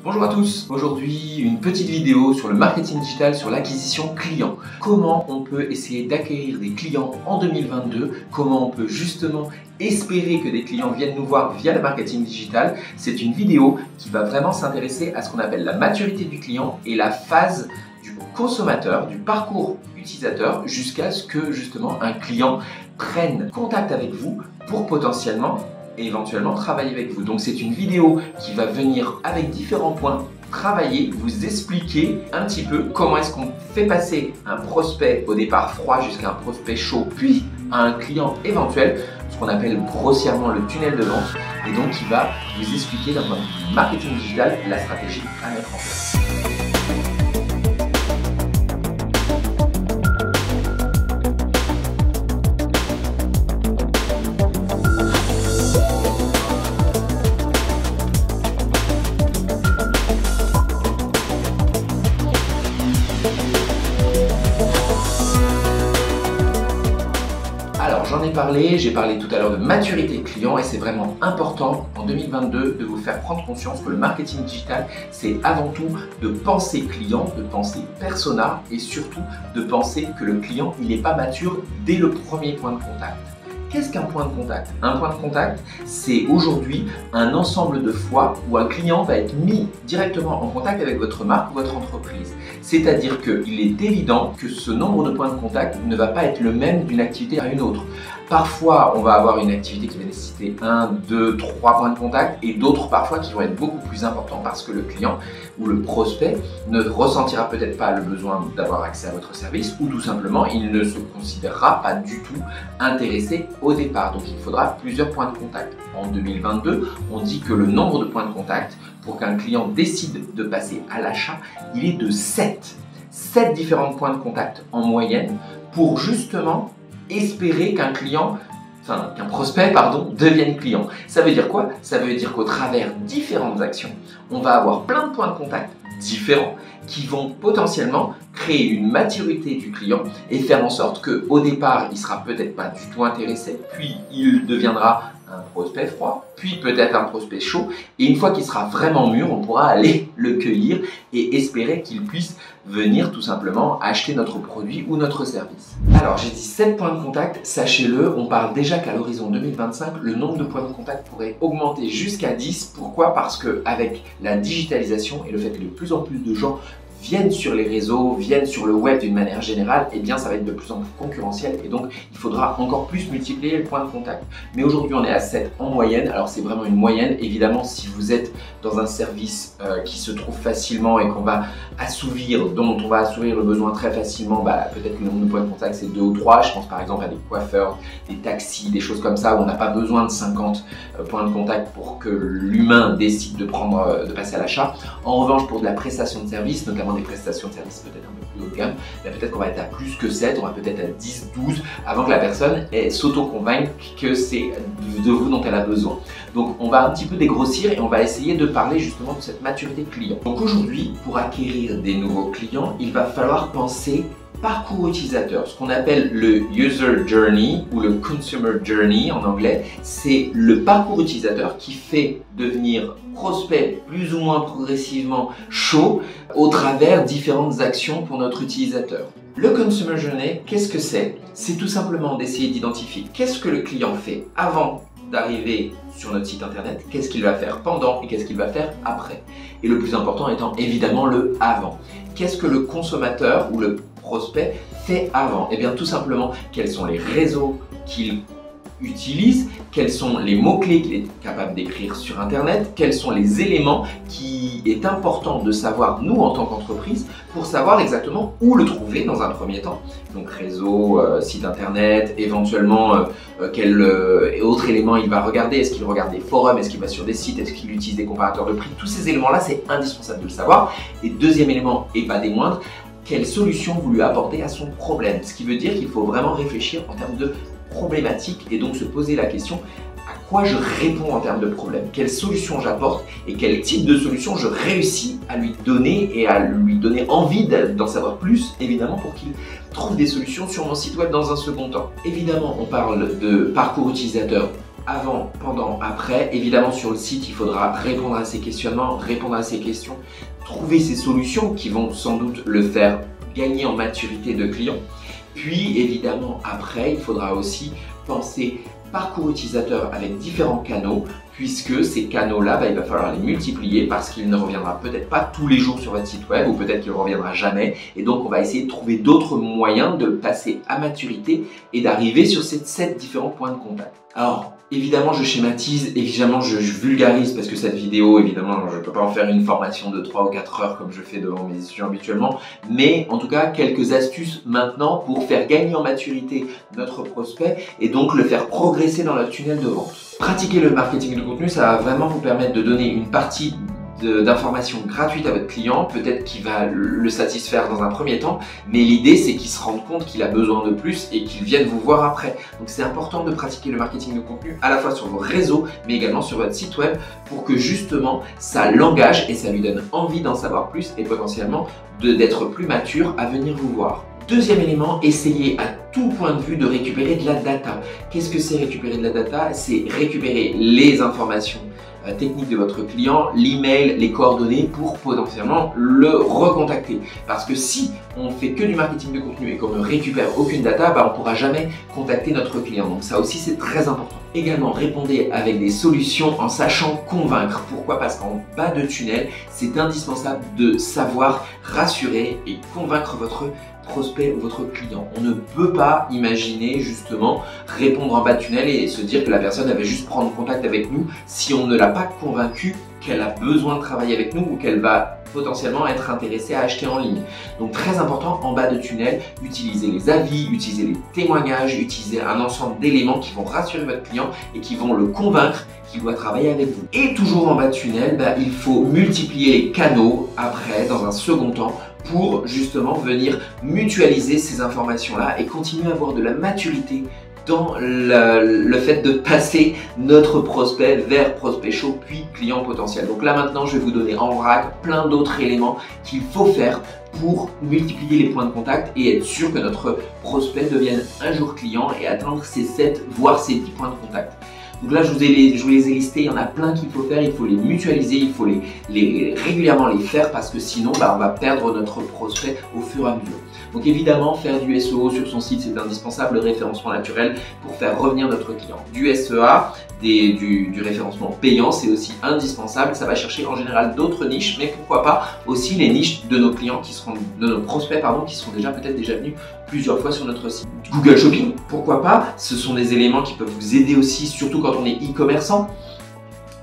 Bonjour à tous, aujourd'hui une petite vidéo sur le marketing digital, sur l'acquisition client. Comment on peut essayer d'acquérir des clients en 2022, comment on peut justement espérer que des clients viennent nous voir via le marketing digital. C'est une vidéo qui va vraiment s'intéresser à ce qu'on appelle la maturité du client et la phase du consommateur, du parcours utilisateur, jusqu'à ce que justement un client prenne contact avec vous pour potentiellement et éventuellement travailler avec vous. Donc c'est une vidéo qui va venir avec différents points travailler, vous expliquer un petit peu comment est-ce qu'on fait passer un prospect au départ froid jusqu'à un prospect chaud, puis à un client éventuel, ce qu'on appelle grossièrement le tunnel de vente, et donc qui va vous expliquer d'un point de vue marketing digital la stratégie à mettre en place. Alors j'en ai parlé, j'ai parlé tout à l'heure de maturité client et c'est vraiment important en 2022 de vous faire prendre conscience que le marketing digital c'est avant tout de penser client, de penser persona et surtout de penser que le client il n'est pas mature dès le premier point de contact. Qu'est-ce qu'un point de contact? Un point de contact, c'est aujourd'hui un ensemble de fois où un client va être mis directement en contact avec votre marque ou votre entreprise. C'est-à-dire qu'il est évident que ce nombre de points de contact ne va pas être le même d'une activité à une autre. Parfois, on va avoir une activité qui va nécessiter 1, 2, 3 points de contact et d'autres parfois qui vont être beaucoup plus importants parce que le client ou le prospect ne ressentira peut-être pas le besoin d'avoir accès à votre service ou tout simplement il ne se considérera pas du tout intéressé au départ. Donc il faudra plusieurs points de contact. En 2022, on dit que le nombre de points de contact pour qu'un client décide de passer à l'achat, il est de 7. 7 différents points de contact en moyenne pour justement espérer qu'un prospect devienne client. Ça veut dire quoi? Ça veut dire qu'au travers différentes actions, on va avoir plein de points de contact différents qui vont potentiellement créer une maturité du client et faire en sorte qu'au départ, il ne sera peut-être pas du tout intéressé, puis il deviendra un prospect froid, puis peut-être un prospect chaud, et une fois qu'il sera vraiment mûr, on pourra aller le cueillir et espérer qu'il puisse venir tout simplement acheter notre produit ou notre service. Alors j'ai dit 7 points de contact, sachez-le, on parle déjà qu'à l'horizon 2025, le nombre de points de contact pourrait augmenter jusqu'à 10. Pourquoi? Parce qu'avec la digitalisation et le fait que de plus en plus de gens viennent sur les réseaux, viennent sur le web d'une manière générale, eh bien ça va être de plus en plus concurrentiel et donc il faudra encore plus multiplier les points de contact. Mais aujourd'hui on est à 7 en moyenne, alors c'est vraiment une moyenne. Évidemment si vous êtes dans un service qui se trouve facilement et qu'on va assouvir, dont on va assouvir le besoin très facilement, peut-être que le nombre de points de contact c'est 2 ou 3, je pense par exemple à des coiffeurs, des taxis, des choses comme ça où on n'a pas besoin de 50 points de contact pour que l'humain décide de passer à l'achat. En revanche pour de la prestation de service, notamment des prestations de services peut-être un peu plus haut de gamme, peut-être qu'on va être à plus que 7, on va peut-être à 10, 12 avant que la personne s'auto-convainque que c'est de vous dont elle a besoin. Donc on va un petit peu dégrossir et on va essayer de parler justement de cette maturité client. Donc aujourd'hui, pour acquérir des nouveaux clients, il va falloir penser parcours utilisateur, ce qu'on appelle le user journey ou le consumer journey en anglais. C'est le parcours utilisateur qui fait devenir prospect plus ou moins progressivement chaud au travers différentes actions pour notre utilisateur. Le consumer journey, qu'est-ce que c'est? C'est tout simplement d'essayer d'identifier qu'est-ce que le client fait avant d'arriver sur notre site internet, qu'est-ce qu'il va faire pendant et qu'est-ce qu'il va faire après. Et le plus important étant évidemment le avant. Qu'est-ce que le consommateur ou le prospect fait avant? Eh bien tout simplement, quels sont les réseaux qu'il utilise, quels sont les mots-clés qu'il est capable d'écrire sur internet, quels sont les éléments qui est important de savoir nous en tant qu'entreprise pour savoir exactement où le trouver dans un premier temps. Donc réseau, site internet, éventuellement quel autre élément il va regarder, est-ce qu'il regarde des forums, est-ce qu'il va sur des sites, est-ce qu'il utilise des comparateurs de prix, tous ces éléments-là c'est indispensable de le savoir. Et deuxième élément et pas des moindres, quelle solution vous lui apportez à son problème, ce qui veut dire qu'il faut vraiment réfléchir en termes de problématique et donc se poser la question à quoi je réponds en termes de problème, quelle solution j'apporte et quel type de solution je réussis à lui donner et à lui donner envie d'en savoir plus, évidemment pour qu'il trouve des solutions sur mon site web dans un second temps. Évidemment, on parle de parcours utilisateur avant, pendant, après. Évidemment, sur le site, il faudra répondre à ces questionnements, répondre à ces questions, trouver ces solutions qui vont sans doute le faire gagner en maturité de client. Puis, évidemment, après, il faudra aussi penser parcours utilisateur avec différents canaux, puisque ces canaux-là, il va falloir les multiplier parce qu'il ne reviendra peut-être pas tous les jours sur votre site web ou peut-être qu'il ne reviendra jamais. Et donc, on va essayer de trouver d'autres moyens de passer à maturité et d'arriver sur ces 7 différents points de contact. Alors, évidemment, je schématise, évidemment, je vulgarise parce que cette vidéo, évidemment, je ne peux pas en faire une formation de 3 ou 4 heures comme je fais devant mes étudiants habituellement. Mais en tout cas, quelques astuces maintenant pour faire gagner en maturité notre prospect et donc le faire progresser dans le tunnel de vente. Pratiquer le marketing de contenu, ça va vraiment vous permettre de donner une partie d'informations gratuites à votre client, peut-être qu'il va le satisfaire dans un premier temps, mais l'idée c'est qu'il se rende compte qu'il a besoin de plus et qu'il vienne vous voir après. Donc c'est important de pratiquer le marketing de contenu à la fois sur vos réseaux, mais également sur votre site web pour que justement ça l'engage et ça lui donne envie d'en savoir plus et potentiellement d'être plus mature à venir vous voir. Deuxième élément, essayez à tout point de vue de récupérer de la data. Qu'est-ce que c'est récupérer de la data? C'est récupérer les informations techniques de votre client, l'email, les coordonnées pour potentiellement le recontacter. Parce que si on fait que du marketing de contenu et qu'on ne récupère aucune data, on ne pourra jamais contacter notre client. Donc ça aussi c'est très important. Également, répondez avec des solutions en sachant convaincre. Pourquoi? Parce qu'en bas de tunnel, c'est indispensable de savoir rassurer et convaincre votre prospect ou votre client. On ne peut pas imaginer justement répondre en bas de tunnel et se dire que la personne avait juste prendre contact avec nous si on ne l'a pas convaincue qu'elle a besoin de travailler avec nous ou qu'elle va potentiellement être intéressée à acheter en ligne. Donc très important, en bas de tunnel, utilisez les avis, utilisez les témoignages, utilisez un ensemble d'éléments qui vont rassurer votre client et qui vont le convaincre qu'il doit travailler avec vous. Et toujours en bas de tunnel, il faut multiplier les canaux après, dans un second temps, pour justement venir mutualiser ces informations-là et continuer à avoir de la maturité dans le fait de passer notre prospect vers prospect chaud puis client potentiel. Donc là maintenant je vais vous donner en vrac plein d'autres éléments qu'il faut faire pour multiplier les points de contact et être sûr que notre prospect devienne un jour client et atteindre ces 7 voire ces 10 points de contact. Donc là je vous les ai listés, il y en a plein qu'il faut faire, il faut les mutualiser, il faut régulièrement les faire parce que sinon on va perdre notre prospect au fur et à mesure. Donc évidemment faire du SEO sur son site c'est indispensable, le référencement naturel pour faire revenir notre client. Du SEA, du référencement payant c'est aussi indispensable, ça va chercher en général d'autres niches mais pourquoi pas aussi les niches de nos clients de nos prospects qui seront peut-être déjà venus plusieurs fois sur notre site. Google Shopping, pourquoi pas, ce sont des éléments qui peuvent vous aider aussi, surtout quand on est e-commerçant.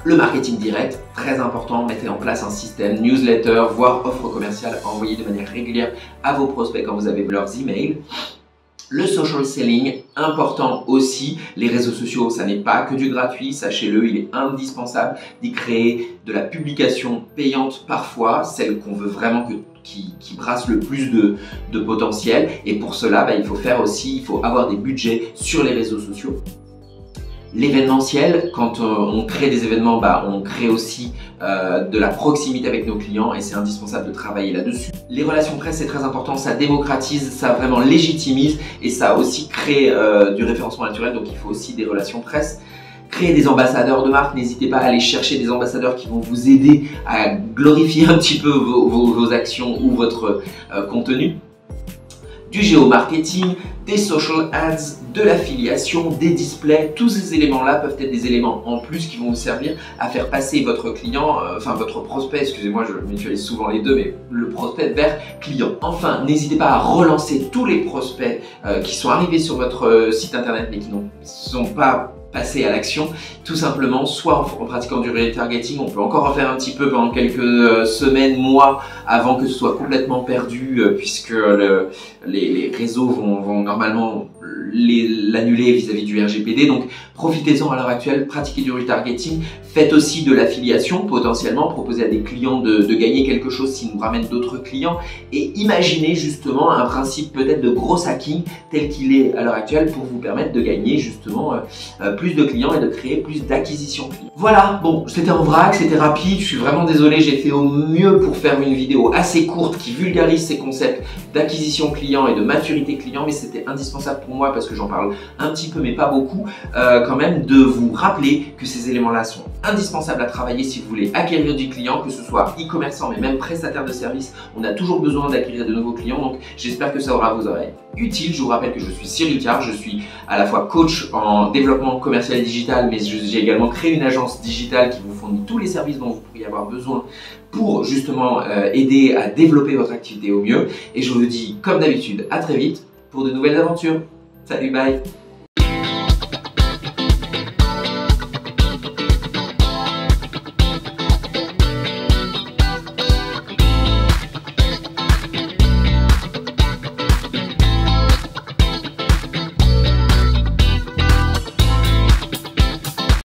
Le marketing direct, très important, mettez en place un système newsletter, voire offre commerciale envoyée de manière régulière à vos prospects quand vous avez leurs emails. Le social selling, important aussi, les réseaux sociaux, ça n'est pas que du gratuit, sachez-le, il est indispensable d'y créer de la publication payante parfois, celle qu'on veut vraiment qui brasse le plus de potentiel et pour cela, il faut avoir des budgets sur les réseaux sociaux. L'événementiel, quand on crée des événements, on crée aussi de la proximité avec nos clients et c'est indispensable de travailler là-dessus. Les relations presse, c'est très important, ça démocratise, ça vraiment légitimise et ça aussi crée du référencement naturel, donc il faut aussi des relations presse. Créer des ambassadeurs de marque, n'hésitez pas à aller chercher des ambassadeurs qui vont vous aider à glorifier un petit peu vos actions ou votre contenu. Du géomarketing, des social ads, de l'affiliation, des displays, tous ces éléments-là peuvent être des éléments en plus qui vont vous servir à faire passer votre client, votre prospect, excusez-moi, je mutualise souvent les deux, mais le prospect vers client. Enfin, n'hésitez pas à relancer tous les prospects qui sont arrivés sur votre site internet mais qui ne sont pas passer à l'action, tout simplement, soit en pratiquant du retargeting, on peut encore en faire un petit peu pendant quelques semaines, mois, avant que ce soit complètement perdu, puisque les réseaux vont normalement l'annuler vis-à-vis du RGPD. Donc profitez-en à l'heure actuelle, pratiquez du retargeting, faites aussi de l'affiliation, potentiellement proposer à des clients de gagner quelque chose s'ils nous ramènent d'autres clients et imaginez justement un principe peut-être de gros hacking tel qu'il est à l'heure actuelle pour vous permettre de gagner justement plus de clients et de créer plus d'acquisition clients. Voilà, bon, c'était en vrac, c'était rapide, je suis vraiment désolé, j'ai fait au mieux pour faire une vidéo assez courte qui vulgarise ces concepts d'acquisition client et de maturité client, mais c'était indispensable pour moi parce que j'en parle un petit peu mais pas beaucoup, quand même de vous rappeler que ces éléments-là sont indispensables à travailler si vous voulez acquérir du client, que ce soit e-commerçant mais même prestataire de service, on a toujours besoin d'acquérir de nouveaux clients, donc j'espère que ça aura vos oreilles utiles. Je vous rappelle que je suis Cyril Carr, je suis à la fois coach en développement commercial et digital, mais j'ai également créé une agence digitale qui vous fournit tous les services dont vous pourriez avoir besoin pour justement aider à développer votre activité au mieux. Et je vous dis, comme d'habitude, à très vite pour de nouvelles aventures. Salut, bye!